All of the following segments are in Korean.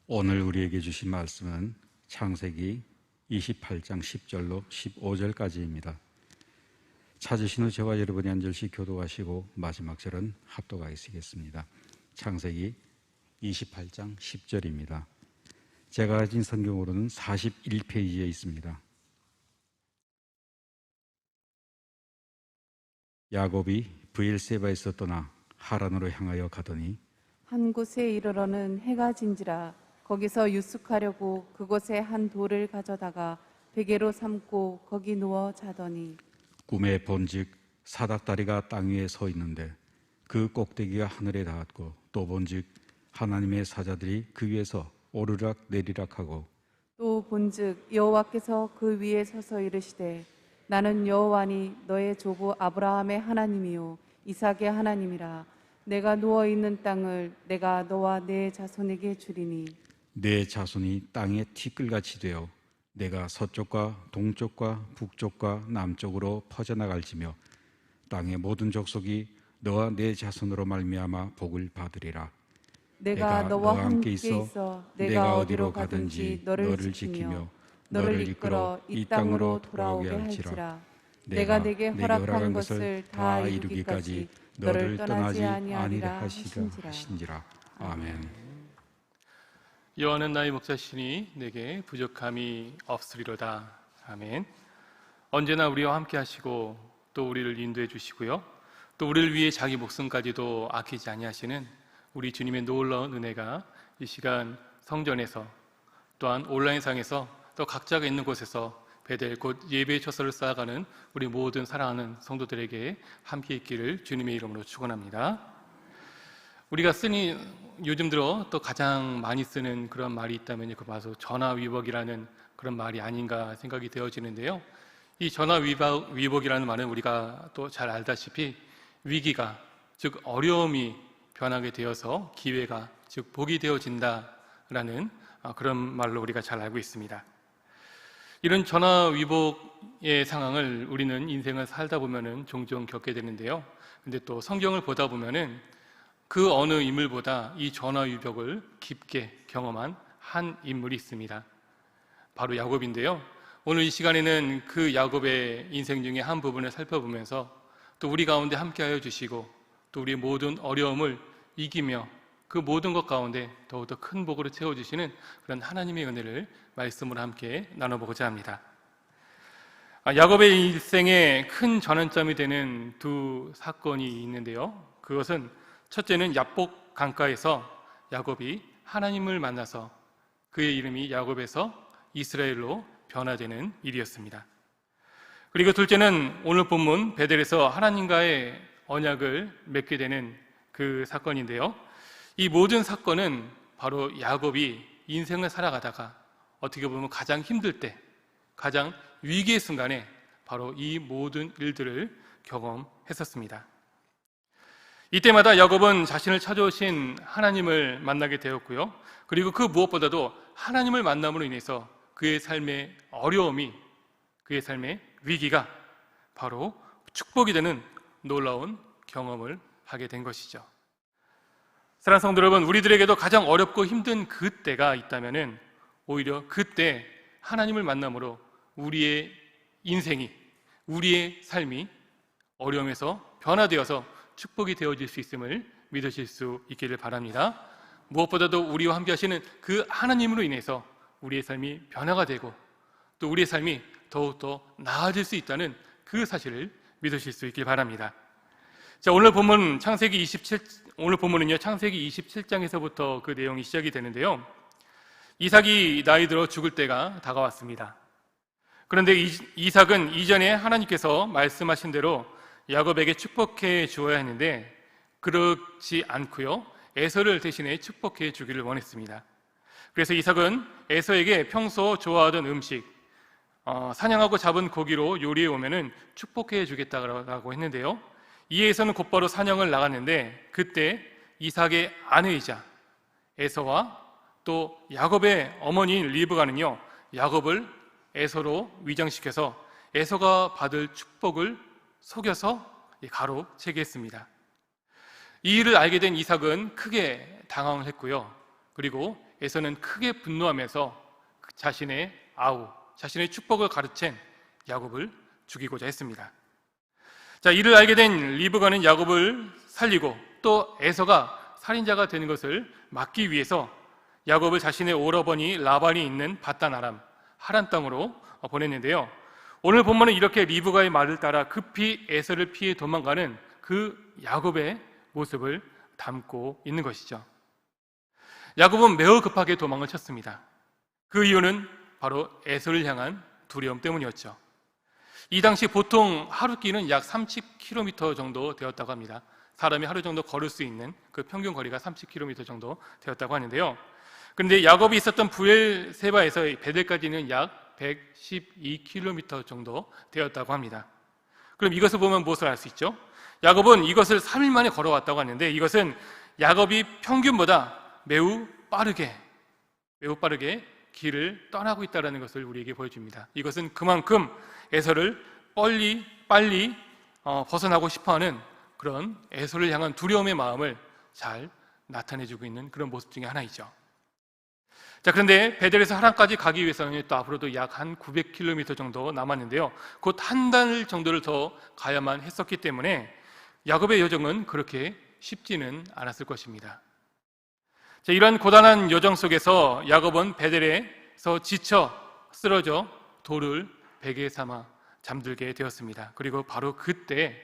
오늘 우리에게 주신 말씀은 창세기 28장 10절로 15절까지입니다. 찾으신 후 저와 여러분이 한 절씩 교독하시고 마지막 절은 합독하시겠습니다. 창세기 28장 10절입니다. 제가 가진 성경으로는 41페이지에 있습니다. 야곱이 브엘세바에서 떠나 하란으로 향하여 가더니 한 곳에 이르러는 해가 진지라. 거기서 유숙하려고 그곳에 한 돌을 가져다가 베개로 삼고 거기 누워 자더니 꿈에 본즉 사닥다리가 땅 위에 서 있는데 그 꼭대기가 하늘에 닿았고 또 본즉 하나님의 사자들이 그 위에서 오르락 내리락하고 또 본즉 여호와께서 그 위에 서서 이르시되 나는 여호와니 너의 조부 아브라함의 하나님이요 이삭의 하나님이라. 내가 누워 있는 땅을 내가 너와 네 자손에게 주리니 내 자손이 땅에 티끌같이 되어 내가 서쪽과 동쪽과 북쪽과 남쪽으로 퍼져나갈지며 땅의 모든 족속이 너와 내 자손으로 말미암아 복을 받으리라. 내가 너와 함께 있어 내가 어디로 가든지 너를 지키며 너를 이끌어 이 땅으로 돌아오게 할지라. 내가 내게 허락한 것을 다 이루기까지 너를 떠나지 아니하리라 하신지라. 아멘. 여호와는 나의 목자시니 내게 부족함이 없으리로다. 아멘. 언제나 우리와 함께 하시고 또 우리를 인도해 주시고요, 또 우리를 위해 자기 목숨까지도 아끼지 아니하시는 우리 주님의 놀라운 은혜가 이 시간 성전에서 또한 온라인상에서 또 각자가 있는 곳에서 베델 곧 예배의 처소를 쌓아가는 우리 모든 사랑하는 성도들에게 함께 있기를 주님의 이름으로 축원합니다. 우리가 쓰니 요즘 들어 또 가장 많이 쓰는 그런 말이 있다면 그 바로 전화위복이라는 그런 말이 아닌가 생각이 되어지는데요. 이 전화위복이라는 말은 우리가 또 잘 알다시피 위기가, 즉 어려움이 변하게 되어서 기회가, 즉 복이 되어진다라는 그런 말로 우리가 잘 알고 있습니다. 이런 전화위복의 상황을 우리는 인생을 살다 보면은 종종 겪게 되는데요. 근데 또 성경을 보다 보면은 그 어느 인물보다 이 전화위복을 깊게 경험한 한 인물이 있습니다. 바로 야곱인데요. 오늘 이 시간에는 그 야곱의 인생 중에 한 부분을 살펴보면서 또 우리 가운데 함께하여 주시고 또 우리의 모든 어려움을 이기며 그 모든 것 가운데 더욱더 큰 복으로 채워주시는 그런 하나님의 은혜를 말씀으로 함께 나눠보고자 합니다. 야곱의 일생에 큰 전환점이 되는 두 사건이 있는데요. 그것은 첫째는 야복 강가에서 야곱이 하나님을 만나서 그의 이름이 야곱에서 이스라엘로 변화되는 일이었습니다. 그리고 둘째는 오늘 본문 베델에서 하나님과의 언약을 맺게 되는 그 사건인데요. 이 모든 사건은 바로 야곱이 인생을 살아가다가 어떻게 보면 가장 힘들 때, 가장 위기의 순간에 바로 이 모든 일들을 경험했었습니다. 이때마다 야곱은 자신을 찾아오신 하나님을 만나게 되었고요. 그리고 그 무엇보다도 하나님을 만남으로 인해서 그의 삶의 어려움이, 그의 삶의 위기가 바로 축복이 되는 놀라운 경험을 하게 된 것이죠. 사랑하는 성도 여러분, 우리들에게도 가장 어렵고 힘든 그때가 있다면은 오히려 그때 하나님을 만남으로 우리의 인생이, 우리의 삶이 어려움에서 변화되어서 축복이 되어질 수 있음을 믿으실 수 있기를 바랍니다. 무엇보다도 우리와 함께 하시는 그 하나님으로 인해서 우리의 삶이 변화가 되고 또 우리의 삶이 더욱더 나아질 수 있다는 그 사실을 믿으실 수 있길 바랍니다. 자, 오늘 본문은요, 창세기 27장에서부터 그 내용이 시작이 되는데요. 이삭이 나이 들어 죽을 때가 다가왔습니다. 그런데 이삭은 이전에 하나님께서 말씀하신 대로 야곱에게 축복해 주어야 했는데 그렇지 않고요, 에서를 대신에 축복해 주기를 원했습니다. 그래서 이삭은 에서에게 평소 좋아하던 음식, 사냥하고 잡은 고기로 요리해 오면은 축복해 주겠다고 했는데요. 이 에서는 곧바로 사냥을 나갔는데 그때 이삭의 아내이자 에서와 또 야곱의 어머니인 리브가는요, 야곱을 에서로 위장시켜서 에서가 받을 축복을 속여서 가로채게 했습니다. 이 일을 알게 된 이삭은 크게 당황을 했고요. 그리고 에서는 크게 분노하면서 자신의 아우, 자신의 축복을 가르친 야곱을 죽이고자 했습니다. 자, 이를 알게 된 리브가는 야곱을 살리고 또 에서가 살인자가 되는 것을 막기 위해서 야곱을 자신의 오라버니 라반이 있는 바단 아람 하란 땅으로 보냈는데요. 오늘 본문은 이렇게 리브가의 말을 따라 급히 에서를 피해 도망가는 그 야곱의 모습을 담고 있는 것이죠. 야곱은 매우 급하게 도망을 쳤습니다. 그 이유는 바로 에서를 향한 두려움 때문이었죠. 이 당시 보통 하루길은 약 30km 정도 되었다고 합니다. 사람이 하루 정도 걸을 수 있는 그 평균 거리가 30km 정도 되었다고 하는데요. 그런데 야곱이 있었던 부엘세바에서 베델까지는 약 112km 정도 되었다고 합니다. 그럼 이것을 보면 무엇을 알 수 있죠? 야곱은 이것을 3일 만에 걸어왔다고 하는데 이것은 야곱이 평균보다 매우 빠르게 길을 떠나고 있다는 것을 우리에게 보여줍니다. 이것은 그만큼 에서를 빨리 벗어나고 싶어하는 그런 에서를 향한 두려움의 마음을 잘 나타내주고 있는 그런 모습 중에 하나이죠. 자, 그런데 베델에서 하란까지 가기 위해서는 또 앞으로도 약 한 900km 정도 남았는데요. 곧 한 달 정도를 더 가야만 했었기 때문에 야곱의 여정은 그렇게 쉽지는 않았을 것입니다. 자, 이러한 고단한 여정 속에서 야곱은 베델에서 지쳐 쓰러져 돌을 베개 삼아 잠들게 되었습니다. 그리고 바로 그때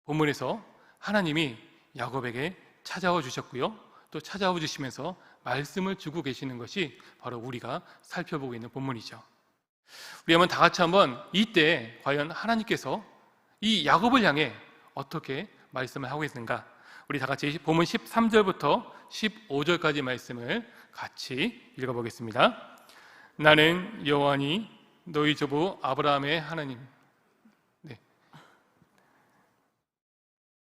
본문에서 하나님이 야곱에게 찾아와 주셨고요. 또 찾아와 주시면서 말씀을 주고 계시는 것이 바로 우리가 살펴보고 있는 본문이죠. 우리 한번 다 같이 한번 이때 과연 하나님께서 이 야곱을 향해 어떻게 말씀을 하고 있는가, 우리 다 같이 본문 13절부터 15절까지 말씀을 같이 읽어보겠습니다. 나는 여호와니 너희 조부 아브라함의 하나님.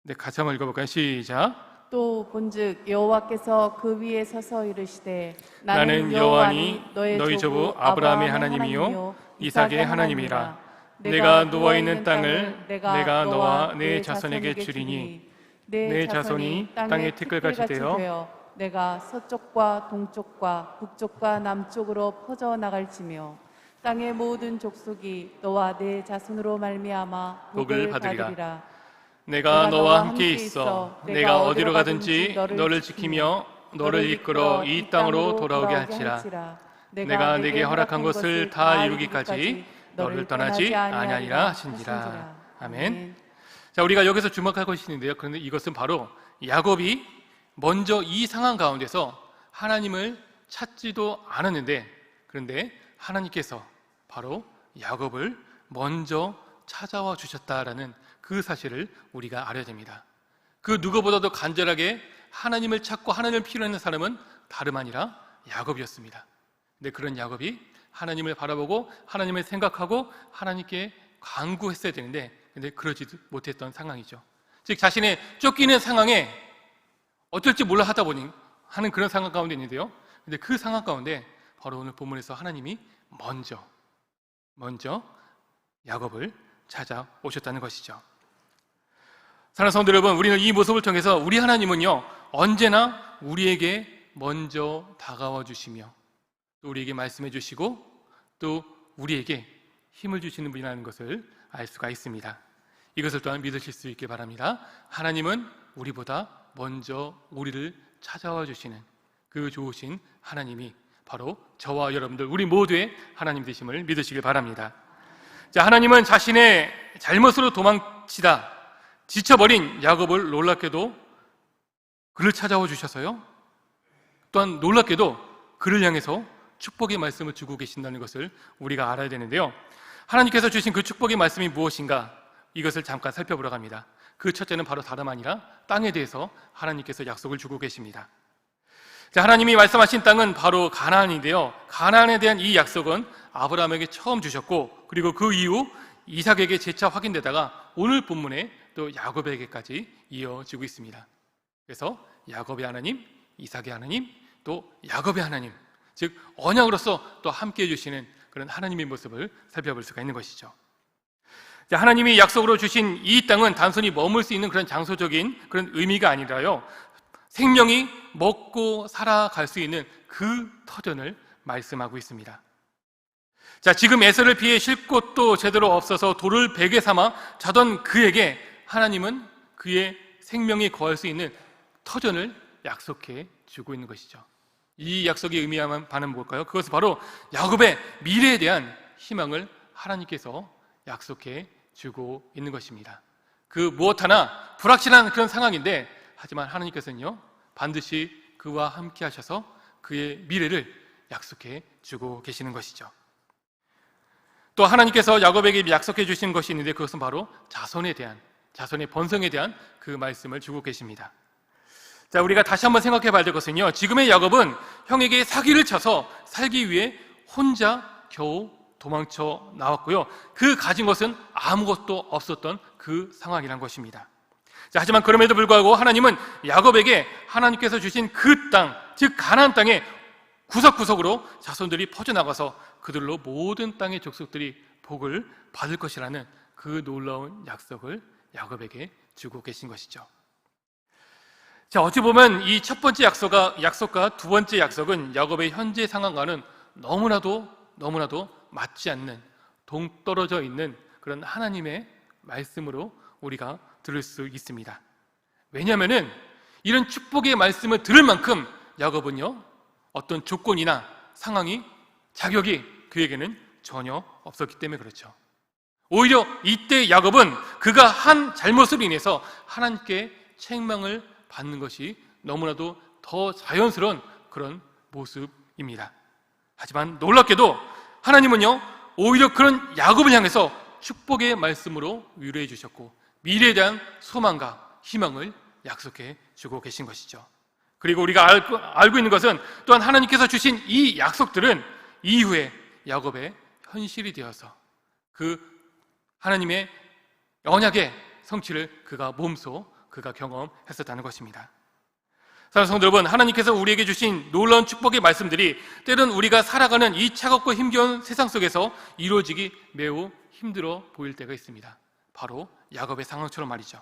네, 같이 한번 읽어볼까요? 시작. 또 본즉 여호와께서 그 위에 서서 이르시되 나는 여호와니 너희 조부 아브라함의 하나님이요 이삭의 하나님이라. 내가 노아 있는 땅을 내가 너와 내 자손에게 주리니 내 자손이 땅의 티끌같이 되어 내가 서쪽과 동쪽과 북쪽과 남쪽으로 퍼져 나갈지며 땅의 모든 족속이 너와 내 자손으로 말미암아 복을 받으리라. 내가 너와 함께 있어 내가 어디로 가든지 너를 지키며 너를 이끌어 이 땅으로 돌아오게 할지라. 내가 내게 허락한 것을 다 이루기까지 너를 떠나지 아니하리라 하신지라. 아멘. 자, 우리가 여기서 주목할 것이 있는데요. 그런데 이것은 바로 야곱이 먼저 이 상황 가운데서 하나님을 찾지도 않았는데, 그런데 하나님께서 바로 야곱을 먼저 찾아와 주셨다라는 그 사실을 우리가 알아야 됩니다. 그 누구보다도 간절하게 하나님을 찾고 하나님을 필요로 했는 사람은 다름 아니라 야곱이었습니다. 근데 그런 야곱이 하나님을 바라보고 하나님을 생각하고 하나님께 간구했어야 되는데, 근데 그러지 못했던 상황이죠. 즉 자신의 쫓기는 상황에 어쩔지 몰라 하다 보니 하는 그런 상황 가운데 있는데요. 근데 그 상황 가운데 바로 오늘 본문에서 하나님이 먼저 야곱을 찾아오셨다는 것이죠. 사랑하는 성도 여러분, 우리는 이 모습을 통해서 우리 하나님은요 언제나 우리에게 먼저 다가와 주시며 또 우리에게 말씀해 주시고 또 우리에게 힘을 주시는 분이라는 것을 알 수가 있습니다. 이것을 또한 믿으실 수 있길 바랍니다. 하나님은 우리보다 먼저 우리를 찾아와 주시는 그 좋으신 하나님이 바로 저와 여러분들 우리 모두의 하나님 되심을 믿으시길 바랍니다. 자, 하나님은 자신의 잘못으로 도망치다 지쳐버린 야곱을 놀랍게도 그를 찾아와 주셔서요, 또한 놀랍게도 그를 향해서 축복의 말씀을 주고 계신다는 것을 우리가 알아야 되는데요. 하나님께서 주신 그 축복의 말씀이 무엇인가, 이것을 잠깐 살펴보러 갑니다. 그 첫째는 바로 다름 아니라 땅에 대해서 하나님께서 약속을 주고 계십니다. 자, 하나님이 말씀하신 땅은 바로 가나안인데요, 가나안에 대한 이 약속은 아브라함에게 처음 주셨고, 그리고 그 이후 이삭에게 재차 확인되다가 오늘 본문에 또 야곱에게까지 이어지고 있습니다. 그래서 야곱의 하나님, 이삭의 하나님, 또 야곱의 하나님, 즉 언약으로서 또 함께해 주시는 그런 하나님의 모습을 살펴볼 수가 있는 것이죠. 자, 하나님이 약속으로 주신 이 땅은 단순히 머물 수 있는 그런 장소적인 그런 의미가 아니라요, 생명이 먹고 살아갈 수 있는 그 터전을 말씀하고 있습니다. 자, 지금 에서를 피해 쉴 곳도 제대로 없어서 돌을 베개 삼아 자던 그에게 하나님은 그의 생명이 거할 수 있는 터전을 약속해 주고 있는 것이죠. 이 약속이 의미하는 바는 뭘까요? 그것은 바로 야곱의 미래에 대한 희망을 하나님께서 약속해 주고 있는 것입니다. 그 무엇 하나 불확실한 그런 상황인데, 하지만 하나님께서는요 반드시 그와 함께 하셔서 그의 미래를 약속해 주고 계시는 것이죠. 또 하나님께서 야곱에게 약속해 주신 것이 있는데, 그것은 바로 자손의 번성에 대한 그 말씀을 주고 계십니다. 자, 우리가 다시 한번 생각해 봐야 될 것은요, 지금의 야곱은 형에게 사기를 쳐서 살기 위해 혼자 겨우 도망쳐 나왔고요, 그 가진 것은 아무것도 없었던 그 상황이란 것입니다. 자, 하지만 그럼에도 불구하고 하나님은 야곱에게 하나님께서 주신 그 땅, 즉 가나안 땅에 구석구석으로 자손들이 퍼져나가서 그들로 모든 땅의 족속들이 복을 받을 것이라는 그 놀라운 약속을 야곱에게 주고 계신 것이죠. 자, 어찌 보면 이 첫 번째 약속과 두 번째 약속은 야곱의 현재 상황과는 너무나도 맞지 않는, 동떨어져 있는 그런 하나님의 말씀으로 우리가 들을 수 있습니다. 왜냐하면 이런 축복의 말씀을 들을 만큼 야곱은요 어떤 조건이나 상황이, 자격이 그에게는 전혀 없었기 때문에 그렇죠. 오히려 이때 야곱은 그가 한 잘못으로 인해서 하나님께 책망을 받는 것이 너무나도 더 자연스러운 그런 모습입니다. 하지만 놀랍게도 하나님은요 오히려 그런 야곱을 향해서 축복의 말씀으로 위로해 주셨고, 미래에 대한 소망과 희망을 약속해 주고 계신 것이죠. 그리고 우리가 알고 있는 것은, 또한 하나님께서 주신 이 약속들은 이후에 야곱의 현실이 되어서 그 하나님의 언약의 성취를 그가 몸소 경험했었다는 것입니다. 사랑하는 성도 여러분, 하나님께서 우리에게 주신 놀라운 축복의 말씀들이 때론 우리가 살아가는 이 차갑고 힘겨운 세상 속에서 이루어지기 매우 힘들어 보일 때가 있습니다. 바로 야곱의 상황처럼 말이죠.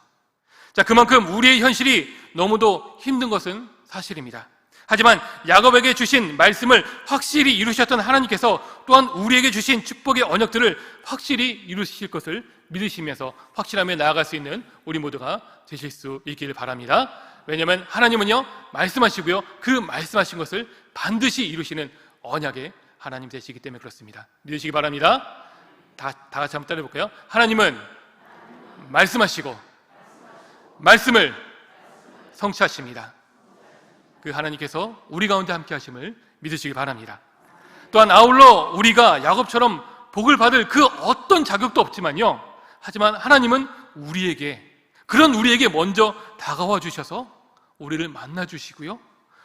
자, 그만큼 우리의 현실이 너무도 힘든 것은 사실입니다. 하지만 야곱에게 주신 말씀을 확실히 이루셨던 하나님께서 또한 우리에게 주신 축복의 언약들을 확실히 이루실 것을 믿으시면서 확실하게 나아갈 수 있는 우리 모두가 되실 수 있기를 바랍니다. 왜냐하면 하나님은요 말씀하시고요, 그 말씀하신 것을 반드시 이루시는 언약의 하나님 되시기 때문에 그렇습니다. 믿으시기 바랍니다. 다 같이 한번 따라해 볼까요? 하나님은 말씀하시고 말씀을 성취하십니다. 그 하나님께서 우리 가운데 함께 하심을 믿으시기 바랍니다. 또한 아울러 우리가 야곱처럼 복을 받을 그 어떤 자격도 없지만요, 하지만 하나님은 우리에게 먼저 다가와 주셔서 우리를 만나 주시고요,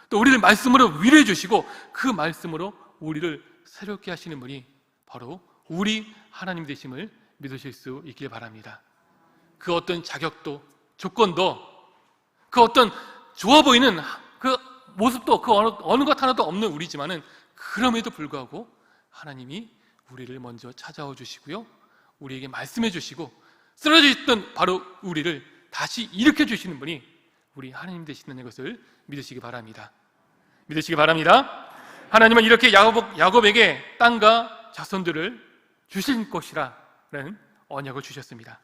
또 우리를 말씀으로 위로해 주시고, 그 말씀으로 우리를 새롭게 하시는 분이 바로 우리 하나님 되심을 믿으실 수 있길 바랍니다. 그 어떤 자격도, 조건도, 그 어떤 좋아 보이는 그 모습도, 그 어느 것 하나도 없는 우리지만은, 그럼에도 불구하고 하나님이 우리를 먼저 찾아와 주시고요, 우리에게 말씀해 주시고, 쓰러져 있던 바로 우리를 다시 일으켜 주시는 분이 우리 하나님 되시는 것을 믿으시기 바랍니다. 믿으시기 바랍니다. 하나님은 이렇게 야곱에게 땅과 자손들을 주실 것이라는 언약을 주셨습니다.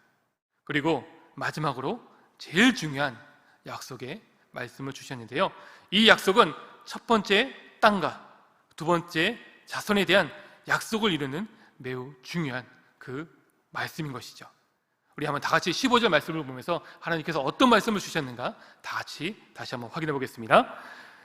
그리고 마지막으로 제일 중요한 약속의 말씀을 주셨는데요, 이 약속은 첫 번째 땅과 두 번째 자손에 대한 약속을 이루는 매우 중요한 그 말씀인 것이죠. 우리 한번 다 같이 15절 말씀을 보면서 하나님께서 어떤 말씀을 주셨는가 다시 한번 확인해 보겠습니다.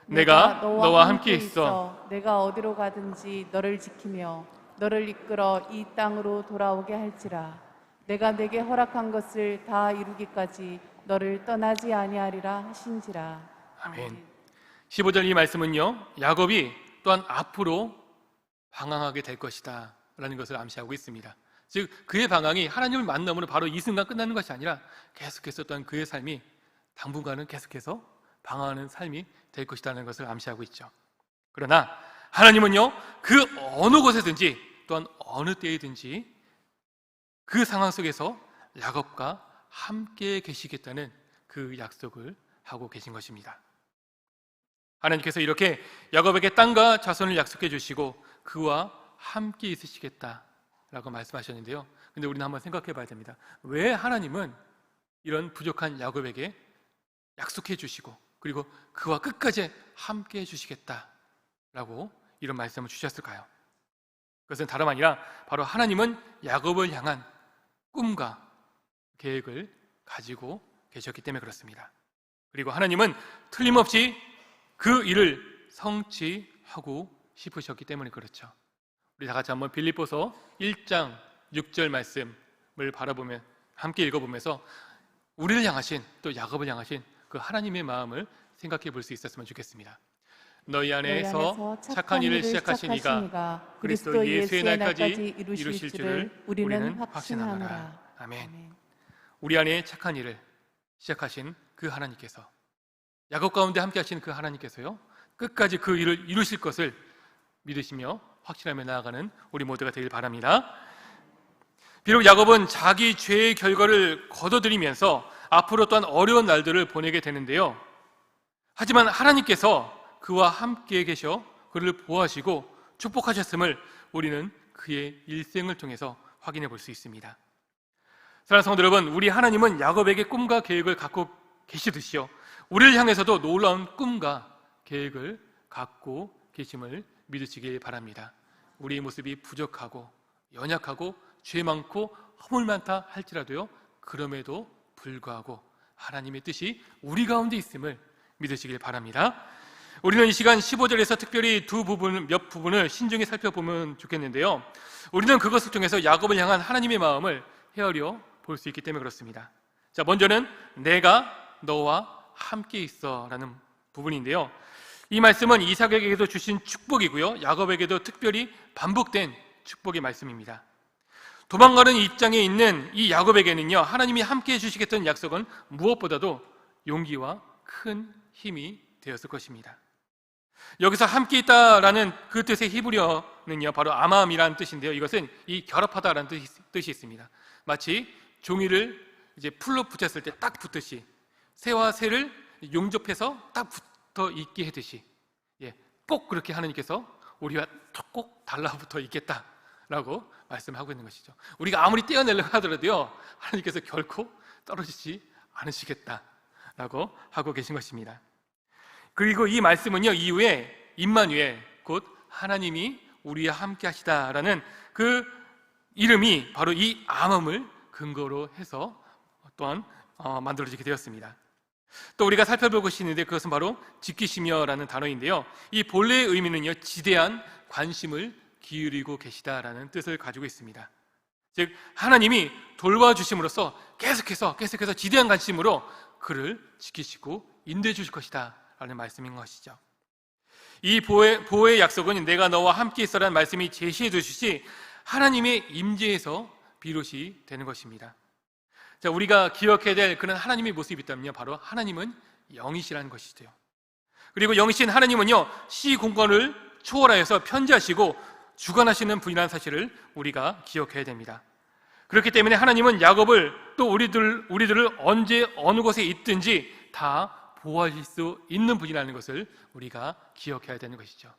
내가 너와 함께 있어 내가 어디로 가든지 너를 지키며 너를 이끌어 이 땅으로 돌아오게 할지라. 내가 내게 허락한 것을 다 이루기까지 너를 떠나지 아니하리라 하신지라. 아멘. 15절 이 말씀은요, 야곱이 또한 앞으로 방황하게 될 것이다 라는 것을 암시하고 있습니다. 즉 그의 방황이 하나님을 만남으로 바로 이 순간 끝나는 것이 아니라 계속해서 또한 그의 삶이 당분간은 계속해서 방황하는 삶이 될 것이라는 것을 암시하고 있죠. 그러나 하나님은요 그 어느 곳에든지 또한 어느 때이든지 그 상황 속에서 야곱과 함께 계시겠다는 그 약속을 하고 계신 것입니다. 하나님께서 이렇게 야곱에게 땅과 자손을 약속해 주시고 그와 함께 있으시겠다라고 말씀하셨는데요. 근데 우리는 한번 생각해 봐야 됩니다. 왜 하나님은 이런 부족한 야곱에게 약속해 주시고 그리고 그와 끝까지 함께 해 주시겠다라고 이런 말씀을 주셨을까요? 그것은 다름 아니라 바로 하나님은 야곱을 향한 꿈과 계획을 가지고 계셨기 때문에 그렇습니다. 그리고 하나님은 틀림없이 그 일을 성취하고 싶으셨기 때문에 그렇죠. 우리 다 같이 한번 빌립보서 1장 6절 말씀을 바라보면 함께 읽어보면서 우리를 향하신 또 야곱을 향하신 그 하나님의 마음을 생각해 볼 수 있었으면 좋겠습니다. 너희 안에서 착한 일을 시작하신 이가 그리스도 예수의 날까지 이루실 줄을 우리는 확신하노라. 아멘. 우리 안에 착한 일을 시작하신 그 하나님께서, 야곱 가운데 함께 하신 그 하나님께서요, 끝까지 그 일을 이루실 것을 믿으시며 확신하며 나아가는 우리 모두가 되길 바랍니다. 비록 야곱은 자기 죄의 결과를 거둬들이면서 앞으로 또한 어려운 날들을 보내게 되는데요, 하지만 하나님께서 그와 함께 계셔 그를 보호하시고 축복하셨음을 우리는 그의 일생을 통해서 확인해 볼 수 있습니다. 사랑하는 성도 여러분, 우리 하나님은 야곱에게 꿈과 계획을 갖고 계시듯이요, 우리를 향해서도 놀라운 꿈과 계획을 갖고 계심을 믿으시길 바랍니다. 우리의 모습이 부족하고 연약하고 죄 많고 허물 많다 할지라도요, 그럼에도 불구하고 하나님의 뜻이 우리 가운데 있음을 믿으시길 바랍니다. 우리는 이 시간 15절에서 특별히 몇 부분을 신중히 살펴보면 좋겠는데요, 우리는 그것을 통해서 야곱을 향한 하나님의 마음을 헤아려 볼 수 있기 때문에 그렇습니다. 자, 먼저는 내가 너와 함께 있어 라는 부분인데요, 이 말씀은 이삭에게도 주신 축복이고요, 야곱에게도 특별히 반복된 축복의 말씀입니다. 도망가는 입장에 있는 이 야곱에게는요, 하나님이 함께 해주시겠다는 약속은 무엇보다도 용기와 큰 힘이 되었을 것입니다. 여기서 함께 있다라는 그 뜻의 히브리어는요, 바로 아마함이라는 뜻인데요, 이것은 이 결합하다라는 뜻이 있습니다. 마치 종이를 이제 풀로 붙였을 때 딱 붙듯이, 새와 새를 용접해서 딱 붙어 있게 하듯이, 꼭 그렇게 하나님께서 우리와 꼭 달라붙어 있겠다라고 말씀하고 있는 것이죠. 우리가 아무리 떼어내려고 하더라도요, 하나님께서 결코 떨어지지 않으시겠다라고 하고 계신 것입니다. 그리고 이 말씀은요, 이후에 임마누엘, 곧 하나님이 우리와 함께 하시다라는 그 이름이 바로 이 암음을 근거로 해서 또한 만들어지게 되었습니다. 또 우리가 살펴볼 것이 있는데 그것은 바로 지키시며라는 단어인데요, 이 본래의 의미는요, 지대한 관심을 기울이고 계시다라는 뜻을 가지고 있습니다. 즉 하나님이 돌봐주심으로써 계속해서 지대한 관심으로 그를 지키시고 인도해 주실 것이다 라는 말씀인 것이죠. 이 보호의 약속은 내가 너와 함께 있어라는 말씀이 제시해 주시지 하나님의 임재에서 비롯이 되는 것입니다. 자, 우리가 기억해야 될 그런 하나님의 모습이 있다면요, 바로 하나님은 영이시라는 것이죠. 그리고 영이신 하나님은요, 시 공간을 초월하여서 편지하시고 주관하시는 분이라는 사실을 우리가 기억해야 됩니다. 그렇기 때문에 하나님은 야곱을 또 우리들을 언제 어느 곳에 있든지 다 보호하실 수 있는 분이라는 것을 우리가 기억해야 되는 것이죠.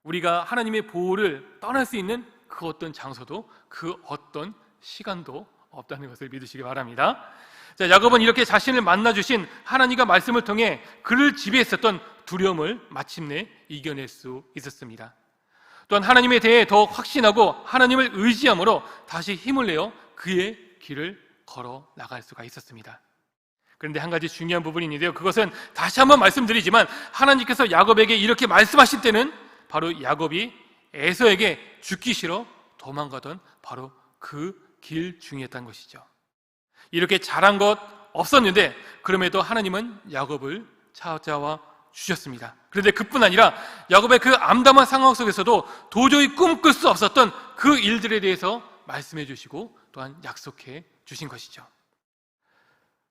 우리가 하나님의 보호를 떠날 수 있는 그 어떤 장소도 그 어떤 시간도 없다는 것을 믿으시기 바랍니다. 자, 야곱은 이렇게 자신을 만나주신 하나님과 말씀을 통해 그를 지배했었던 두려움을 마침내 이겨낼 수 있었습니다. 또한 하나님에 대해 더 확신하고 하나님을 의지함으로 다시 힘을 내어 그의 길을 걸어 나갈 수가 있었습니다. 그런데 한 가지 중요한 부분이 있는데요, 그것은 다시 한번 말씀드리지만 하나님께서 야곱에게 이렇게 말씀하실 때는 바로 야곱이 에서에게 죽기 싫어 도망가던 바로 그 길 중이었다는 것이죠. 이렇게 잘한 것 없었는데 그럼에도 하나님은 야곱을 찾아와 주셨습니다. 그런데 그뿐 아니라 야곱의 그 암담한 상황 속에서도 도저히 꿈꿀 수 없었던 그 일들에 대해서 말씀해 주시고 또한 약속해 주신 것이죠.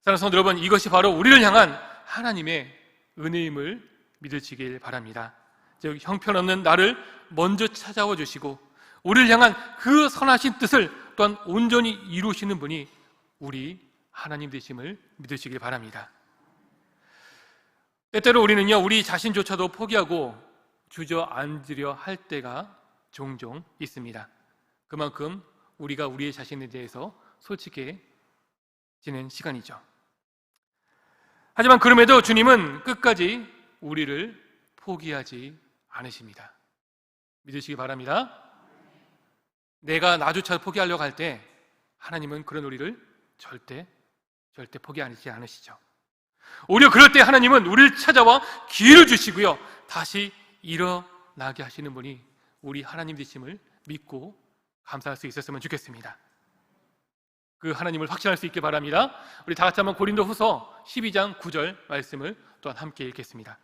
사랑하는 성도 여러분, 이것이 바로 우리를 향한 하나님의 은혜임을 믿으시길 바랍니다. 즉 형편없는 나를 먼저 찾아와 주시고 우리를 향한 그 선하신 뜻을 또한 온전히 이루시는 분이 우리 하나님 되심을 믿으시길 바랍니다. 때때로 우리는요, 우리 자신조차도 포기하고 주저앉으려 할 때가 종종 있습니다. 그만큼 우리가 우리의 자신에 대해서 솔직해지는 시간이죠. 하지만 그럼에도 주님은 끝까지 우리를 포기하지 않으십니다. 믿으시기 바랍니다. 내가 나조차 포기하려고 할 때 하나님은 그런 우리를 절대 포기하지 않으시죠. 오히려 그럴 때 하나님은 우리를 찾아와 기회를 주시고요, 다시 일어나게 하시는 분이 우리 하나님 되심을 믿고 감사할 수 있었으면 좋겠습니다. 그 하나님을 확신할 수 있게 바랍니다. 우리 다 같이 한번 고린도후서 12장 9절 말씀을 또한 함께 읽겠습니다.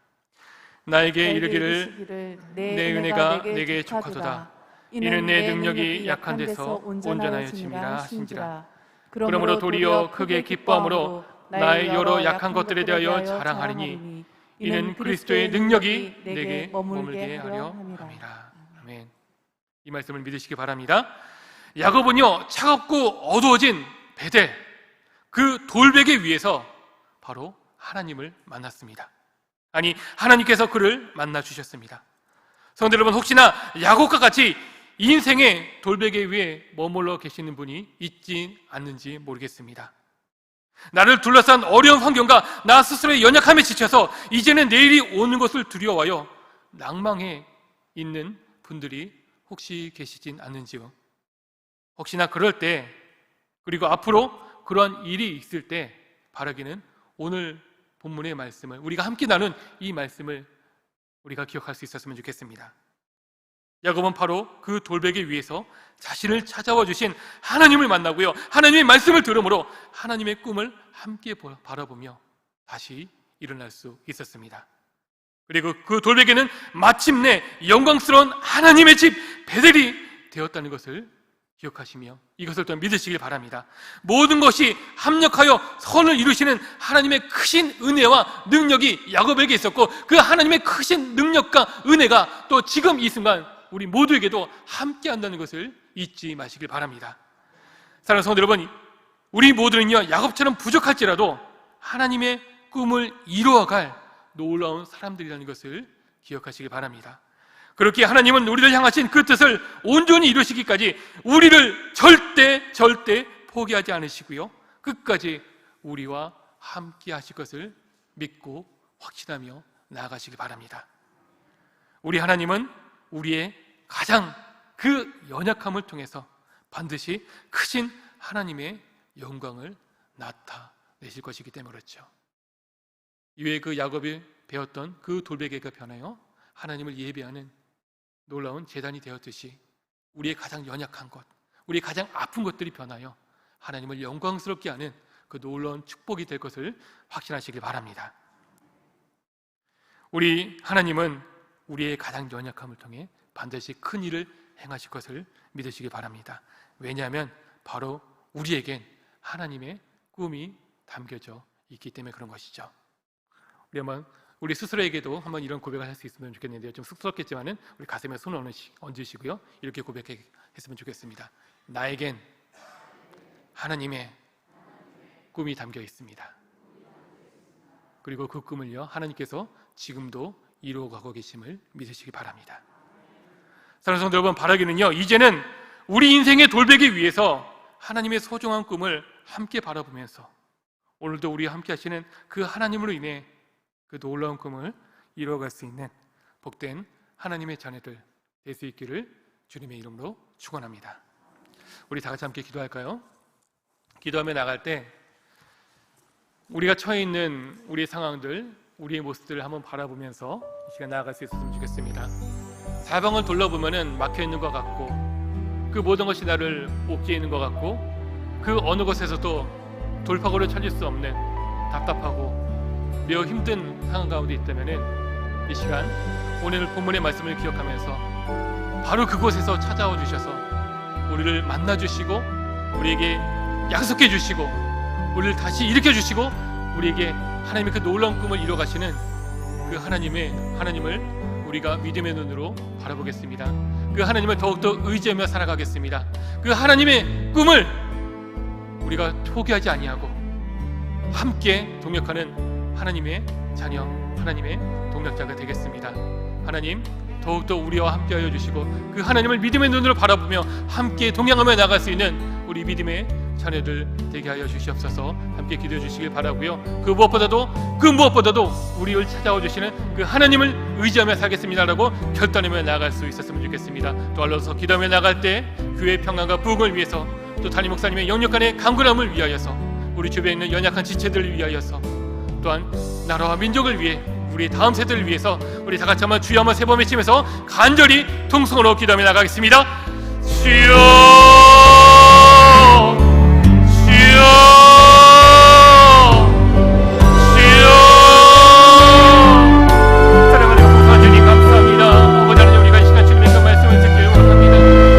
나에게 이르기를 내 은혜가 내게 족하도다. 이는 내 능력이 약한 데서 온전하여 짐이라 하신지라. 그러므로 도리어 크게 기뻐함으로 나의 여러 약한 것들에 대하여 자랑하리니 이는 그리스도의 능력이 내게 머물게 하려 함이라. 아멘. 이 말씀을 믿으시기 바랍니다. 야곱은요, 차갑고 어두워진 베델, 그 돌베개 위에서 바로 하나님을 만났습니다. 아니, 하나님께서 그를 만나 주셨습니다. 성도 여러분, 혹시나 야곱과 같이 인생의 돌베개 위에 머물러 계시는 분이 있진 않는지 모르겠습니다. 나를 둘러싼 어려운 환경과 나 스스로의 연약함에 지쳐서 이제는 내일이 오는 것을 두려워하여 낭망해 있는 분들이 혹시 계시진 않는지요? 혹시나 그럴 때, 그리고 앞으로 그러한 일이 있을 때 바라기는 오늘 본문의 말씀을, 우리가 함께 나눈 이 말씀을 우리가 기억할 수 있었으면 좋겠습니다. 야곱은 바로 그 돌베개 위에서 자신을 찾아와 주신 하나님을 만나고요, 하나님의 말씀을 들음으로 하나님의 꿈을 함께 바라보며 다시 일어날 수 있었습니다. 그리고 그 돌베개는 마침내 영광스러운 하나님의 집 베델이 되었다는 것을 기억하시며 이것을 또 믿으시길 바랍니다. 모든 것이 합력하여 선을 이루시는 하나님의 크신 은혜와 능력이 야곱에게 있었고, 그 하나님의 크신 능력과 은혜가 또 지금 이 순간 우리 모두에게도 함께 한다는 것을 잊지 마시길 바랍니다. 사랑하는 성도 여러분, 우리 모두는요, 야곱처럼 부족할지라도 하나님의 꿈을 이루어갈 놀라운 사람들이라는 것을 기억하시길 바랍니다. 그렇게 하나님은 우리를 향하신 그 뜻을 온전히 이루시기까지 우리를 절대 포기하지 않으시고요, 끝까지 우리와 함께 하실 것을 믿고 확신하며 나아가시길 바랍니다. 우리 하나님은 우리의 가장 그 연약함을 통해서 반드시 크신 하나님의 영광을 나타내실 것이기 때문에 그렇죠. 이외에 그 야곱이 배웠던 그 돌베개가 변하여 하나님을 예배하는 놀라운 제단이 되었듯이 우리의 가장 연약한 것, 우리의 가장 아픈 것들이 변하여 하나님을 영광스럽게 하는 그 놀라운 축복이 될 것을 확신하시길 바랍니다. 우리 하나님은 우리의 가장 연약함을 통해 반드시 큰 일을 행하실 것을 믿으시기 바랍니다. 왜냐하면 바로 우리에겐 하나님의 꿈이 담겨져 있기 때문에 그런 것이죠. 우리 스스로에게도 한번 이런 고백을 할 수 있으면 좋겠는데요, 좀 쑥스럽겠지만은 우리 가슴에 손을 얹으시고요, 이렇게 고백했으면 좋겠습니다. 나에겐 하나님의 꿈이 담겨 있습니다. 그리고 그 꿈을요, 하나님께서 지금도 이루어가고 계심을 믿으시기 바랍니다. 사랑하는 성도 여러분, 바라기는요, 이제는 우리 인생의 돌베개 위에서 하나님의 소중한 꿈을 함께 바라보면서 오늘도 우리와 함께 하시는 그 하나님으로 인해 그 놀라운 꿈을 이루어갈 수 있는 복된 하나님의 자녀들 될 수 있기를 주님의 이름으로 축원합니다. 우리 다 같이 함께 기도할까요? 기도하며 나갈 때 우리가 처해 있는 우리의 상황들, 우리의 모습들을 한번 바라보면서 이 시간 나아갈 수 있었으면 좋겠습니다. 사방을 둘러보면은 막혀 있는 것 같고, 그 모든 것이 나를 옥죄해 있는 것 같고, 그 어느 곳에서도 돌파구를 찾을 수 없는 답답하고 매우 힘든 상황 가운데 있다면은 이 시간 오늘 본문의 말씀을 기억하면서 바로 그곳에서 찾아와 주셔서 우리를 만나 주시고 우리에게 약속해 주시고 우리를 다시 일으켜 주시고 우리에게 하나님의 그 놀라운 꿈을 이뤄 가시는 그 하나님을 우리가 믿음의 눈으로 바라보겠습니다. 그 하나님을 더욱더 의지하며 살아가겠습니다. 그 하나님의 꿈을 우리가 포기하지 아니하고 함께 동역하는 하나님의 자녀, 하나님의 동력자가 되겠습니다. 하나님, 더욱더 우리와 함께하여 주시고 그 하나님을 믿음의 눈으로 바라보며 함께 동행하며 나갈 수 있는 우리 믿음의 자녀들 되게 하여 주시옵소서. 함께 기도해 주시길 바라고요. 그 무엇보다도 우리를 찾아와 주시는 그 하나님을 의지하며 살겠습니다라고 결단하며 나아갈 수 있었으면 좋겠습니다. 또 알로서 기도하며 나갈 때 교회의 평안과 부흥을 위해서, 또 담임 목사님의 영육간의 강건함을 위하여서, 우리 주변에 있는 연약한 지체들을 위하여서, 또한 나라와 민족을 위해, 우리 다음 세대를 위해서 우리 다 같이 한번 주여 한번 세 번 외치면서 간절히 통성으로 기도하며 나가겠습니다. 주여